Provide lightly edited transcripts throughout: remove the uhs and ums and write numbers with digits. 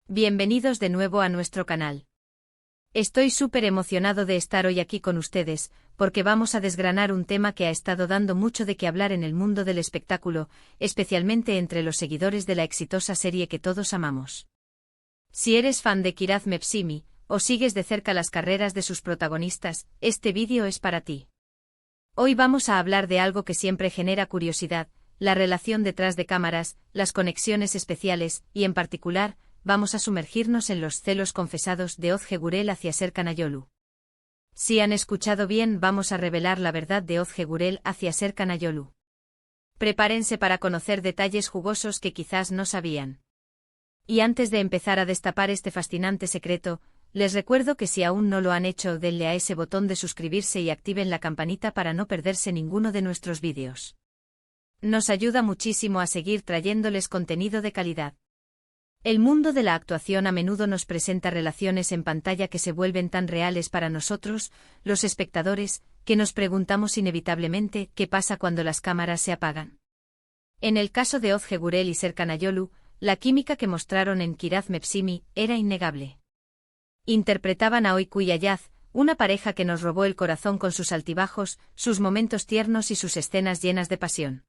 Bienvenidos de nuevo a nuestro canal. Estoy súper emocionado de estar hoy aquí con ustedes, porque vamos a desgranar un tema que ha estado dando mucho de qué hablar en el mundo del espectáculo, especialmente entre los seguidores de la exitosa serie que todos amamos. Si eres fan de Kiraz Mepsimi, o sigues de cerca las carreras de sus protagonistas, este vídeo es para ti. Hoy vamos a hablar de algo que siempre genera curiosidad, la relación detrás de cámaras, las conexiones especiales, y en particular, vamos a sumergirnos en los celos confesados de Ozge Gurel hacia Serkan Ayolu. Si han escuchado bien, vamos a revelar la verdad de Ozge Gurel hacia Serkan Ayolu. Prepárense para conocer detalles jugosos que quizás no sabían. Y antes de empezar a destapar este fascinante secreto, les recuerdo que si aún no lo han hecho, denle a ese botón de suscribirse y activen la campanita para no perderse ninguno de nuestros vídeos. Nos ayuda muchísimo a seguir trayéndoles contenido de calidad. El mundo de la actuación a menudo nos presenta relaciones en pantalla que se vuelven tan reales para nosotros, los espectadores, que nos preguntamos inevitablemente qué pasa cuando las cámaras se apagan. En el caso de Ozge Gurel y Serkan Ayolu, la química que mostraron en Kiraz Mepsimi era innegable. Interpretaban a Oyku y Ayaz, una pareja que nos robó el corazón con sus altibajos, sus momentos tiernos y sus escenas llenas de pasión.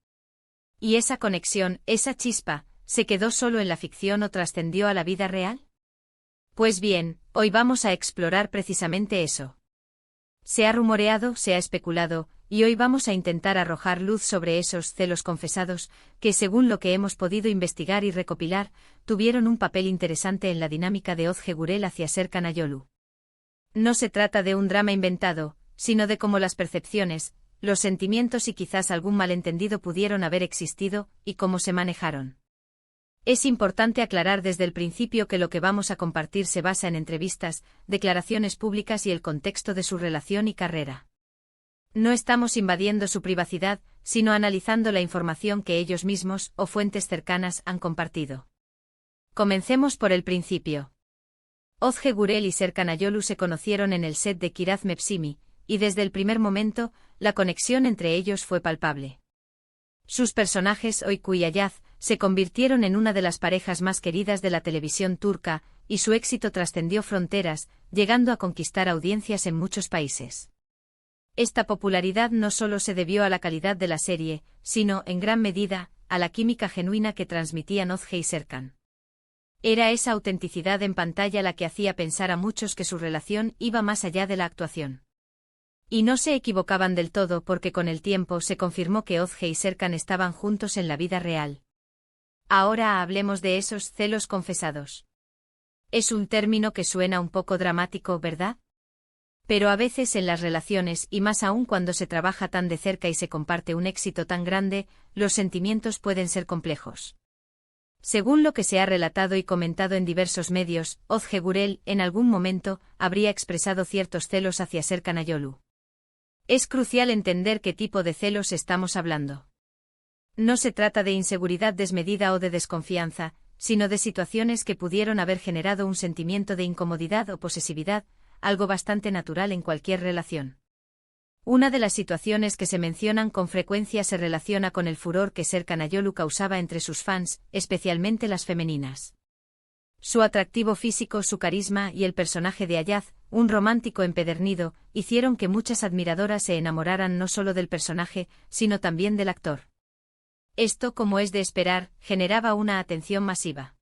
¿Y esa conexión, esa chispa, se quedó solo en la ficción o trascendió a la vida real? Pues bien, hoy vamos a explorar precisamente eso. Se ha rumoreado, se ha especulado, y hoy vamos a intentar arrojar luz sobre esos celos confesados, que según lo que hemos podido investigar y recopilar, tuvieron un papel interesante en la dinámica de Ozge Gurel hacia Serkan Ayolu. No se trata de un drama inventado, sino de cómo las percepciones, los sentimientos y quizás algún malentendido pudieron haber existido, y cómo se manejaron. Es importante aclarar desde el principio que lo que vamos a compartir se basa en entrevistas, declaraciones públicas y el contexto de su relación y carrera. No estamos invadiendo su privacidad, sino analizando la información que ellos mismos o fuentes cercanas han compartido. Comencemos por el principio. Ozge Gurel y Serkan Ayolu se conocieron en el set de Kiraz Mepsimi, y desde el primer momento, la conexión entre ellos fue palpable. Sus personajes Oyku y Ayaz se convirtieron en una de las parejas más queridas de la televisión turca, y su éxito trascendió fronteras, llegando a conquistar audiencias en muchos países. Esta popularidad no solo se debió a la calidad de la serie, sino, en gran medida, a la química genuina que transmitían Ozge y Serkan. Era esa autenticidad en pantalla la que hacía pensar a muchos que su relación iba más allá de la actuación. Y no se equivocaban del todo porque con el tiempo se confirmó que Ozge y Serkan estaban juntos en la vida real. Ahora hablemos de esos celos confesados. Es un término que suena un poco dramático, ¿verdad? Pero a veces en las relaciones, y más aún cuando se trabaja tan de cerca y se comparte un éxito tan grande, los sentimientos pueden ser complejos. Según lo que se ha relatado y comentado en diversos medios, Ozge Gurel, en algún momento, habría expresado ciertos celos hacia Serkan Ayolu. Es crucial entender qué tipo de celos estamos hablando. No se trata de inseguridad desmedida o de desconfianza, sino de situaciones que pudieron haber generado un sentimiento de incomodidad o posesividad, algo bastante natural en cualquier relación. Una de las situaciones que se mencionan con frecuencia se relaciona con el furor que Serkan Ayolu causaba entre sus fans, especialmente las femeninas. Su atractivo físico, su carisma y el personaje de Ayaz, un romántico empedernido, hicieron que muchas admiradoras se enamoraran no solo del personaje, sino también del actor. Esto, como es de esperar, generaba una atención masiva.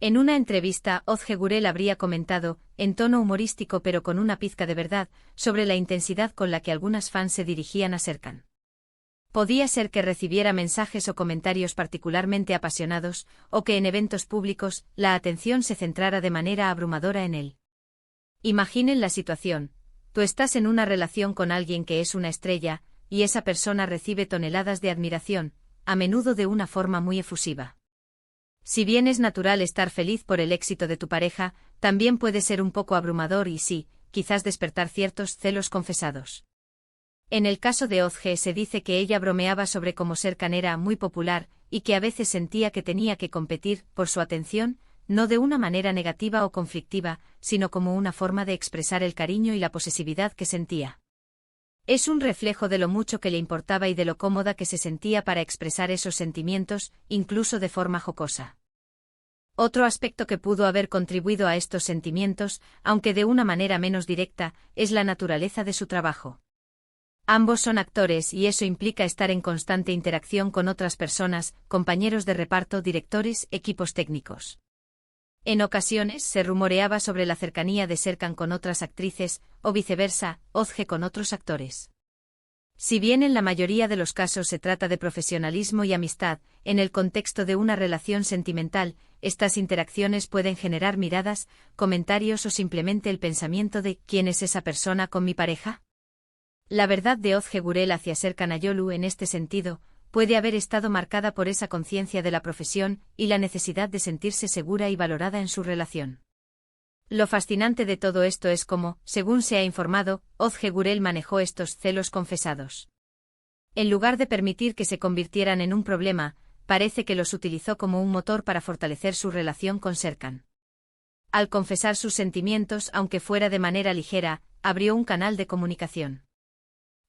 En una entrevista, Ozge Gurel habría comentado, en tono humorístico pero con una pizca de verdad, sobre la intensidad con la que algunas fans se dirigían a Serkan. Podía ser que recibiera mensajes o comentarios particularmente apasionados, o que en eventos públicos, la atención se centrara de manera abrumadora en él. Imaginen la situación: tú estás en una relación con alguien que es una estrella, y esa persona recibe toneladas de admiración, a menudo de una forma muy efusiva. Si bien es natural estar feliz por el éxito de tu pareja, también puede ser un poco abrumador y sí, quizás despertar ciertos celos confesados. En el caso de Ozge se dice que ella bromeaba sobre cómo Serkan era muy popular, y que a veces sentía que tenía que competir por su atención, no de una manera negativa o conflictiva, sino como una forma de expresar el cariño y la posesividad que sentía. Es un reflejo de lo mucho que le importaba y de lo cómoda que se sentía para expresar esos sentimientos, incluso de forma jocosa. Otro aspecto que pudo haber contribuido a estos sentimientos, aunque de una manera menos directa, es la naturaleza de su trabajo. Ambos son actores y eso implica estar en constante interacción con otras personas, compañeros de reparto, directores, equipos técnicos. En ocasiones se rumoreaba sobre la cercanía de Serkan con otras actrices, o viceversa, Özge con otros actores. Si bien en la mayoría de los casos se trata de profesionalismo y amistad, en el contexto de una relación sentimental, estas interacciones pueden generar miradas, comentarios o simplemente el pensamiento de ¿quién es esa persona con mi pareja? La verdad de Özge Gürel hacia Serkan Ayolu en este sentido, puede haber estado marcada por esa conciencia de la profesión y la necesidad de sentirse segura y valorada en su relación. Lo fascinante de todo esto es cómo, según se ha informado, Özge Gürel manejó estos celos confesados. En lugar de permitir que se convirtieran en un problema, parece que los utilizó como un motor para fortalecer su relación con Serkan. Al confesar sus sentimientos, aunque fuera de manera ligera, abrió un canal de comunicación.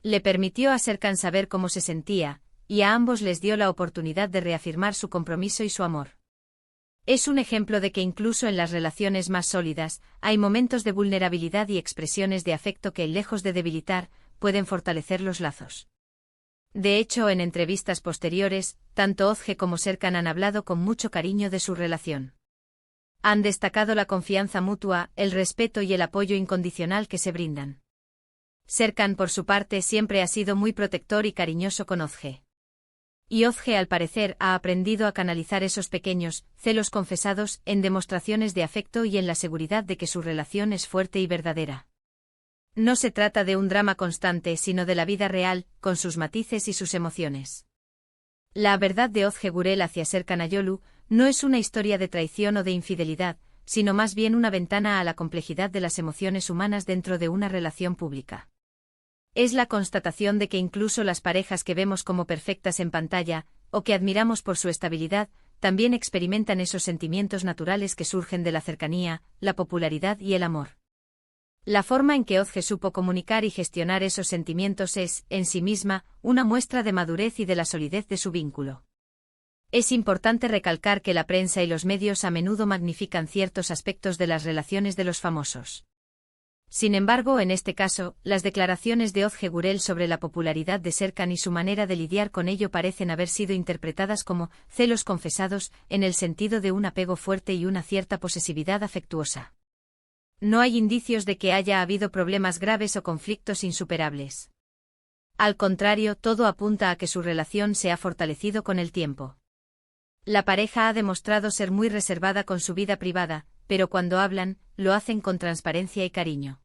Le permitió a Serkan saber cómo se sentía, y a ambos les dio la oportunidad de reafirmar su compromiso y su amor. Es un ejemplo de que incluso en las relaciones más sólidas, hay momentos de vulnerabilidad y expresiones de afecto que, lejos de debilitar, pueden fortalecer los lazos. De hecho, en entrevistas posteriores, tanto Özge como Serkan han hablado con mucho cariño de su relación. Han destacado la confianza mutua, el respeto y el apoyo incondicional que se brindan. Serkan, por su parte, siempre ha sido muy protector y cariñoso con Özge. Y Özge, al parecer, ha aprendido a canalizar esos pequeños celos confesados en demostraciones de afecto y en la seguridad de que su relación es fuerte y verdadera. No se trata de un drama constante, sino de la vida real, con sus matices y sus emociones. La verdad de Özge Gürel hacia Serkan Ayolu no es una historia de traición o de infidelidad, sino más bien una ventana a la complejidad de las emociones humanas dentro de una relación pública. Es la constatación de que incluso las parejas que vemos como perfectas en pantalla, o que admiramos por su estabilidad, también experimentan esos sentimientos naturales que surgen de la cercanía, la popularidad y el amor. La forma en que Özge supo comunicar y gestionar esos sentimientos es, en sí misma, una muestra de madurez y de la solidez de su vínculo. Es importante recalcar que la prensa y los medios a menudo magnifican ciertos aspectos de las relaciones de los famosos. Sin embargo, en este caso, las declaraciones de Özge Gürel sobre la popularidad de Serkan y su manera de lidiar con ello parecen haber sido interpretadas como celos confesados, en el sentido de un apego fuerte y una cierta posesividad afectuosa. No hay indicios de que haya habido problemas graves o conflictos insuperables. Al contrario, todo apunta a que su relación se ha fortalecido con el tiempo. La pareja ha demostrado ser muy reservada con su vida privada, pero cuando hablan, lo hacen con transparencia y cariño.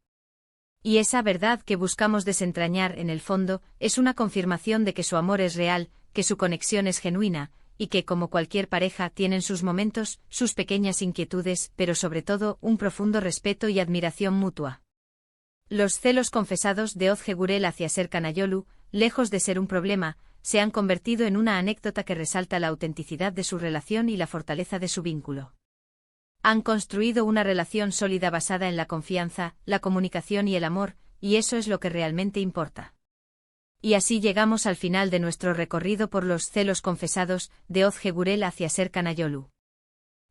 Y esa verdad que buscamos desentrañar en el fondo, es una confirmación de que su amor es real, que su conexión es genuina, y que como cualquier pareja tienen sus momentos, sus pequeñas inquietudes, pero sobre todo un profundo respeto y admiración mutua. Los celos confesados de Özge Gürel hacia Serkan Ayolu, lejos de ser un problema, se han convertido en una anécdota que resalta la autenticidad de su relación y la fortaleza de su vínculo. Han construido una relación sólida basada en la confianza, la comunicación y el amor, y eso es lo que realmente importa. Y así llegamos al final de nuestro recorrido por los celos confesados de Özge Gürel hacia Serkan Ayolu.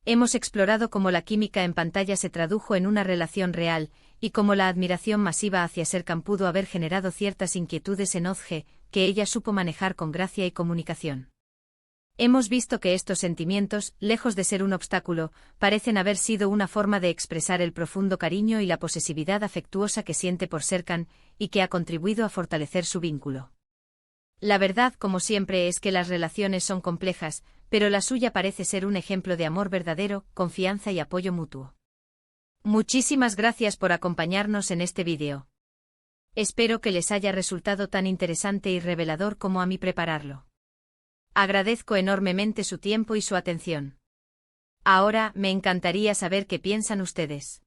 Hemos explorado cómo la química en pantalla se tradujo en una relación real, y cómo la admiración masiva hacia Serkan pudo haber generado ciertas inquietudes en Özge, que ella supo manejar con gracia y comunicación. Hemos visto que estos sentimientos, lejos de ser un obstáculo, parecen haber sido una forma de expresar el profundo cariño y la posesividad afectuosa que siente por Serkan, y que ha contribuido a fortalecer su vínculo. La verdad, como siempre, es que las relaciones son complejas, pero la suya parece ser un ejemplo de amor verdadero, confianza y apoyo mutuo. Muchísimas gracias por acompañarnos en este vídeo. Espero que les haya resultado tan interesante y revelador como a mí prepararlo. Agradezco enormemente su tiempo y su atención. Ahora, me encantaría saber qué piensan ustedes.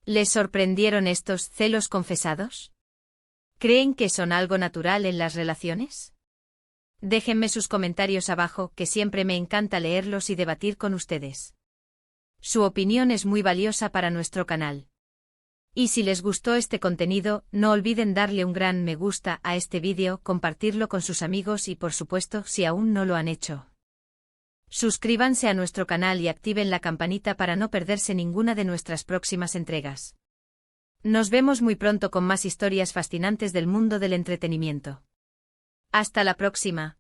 ¿Les sorprendieron estos celos confesados? ¿Creen que son algo natural en las relaciones? Déjenme sus comentarios abajo, que siempre me encanta leerlos y debatir con ustedes. Su opinión es muy valiosa para nuestro canal. Y si les gustó este contenido, no olviden darle un gran me gusta a este vídeo, compartirlo con sus amigos y por supuesto, si aún no lo han hecho, Suscríbanse a nuestro canal y activen la campanita para no perderse ninguna de nuestras próximas entregas. Nos vemos muy pronto con más historias fascinantes del mundo del entretenimiento. Hasta la próxima.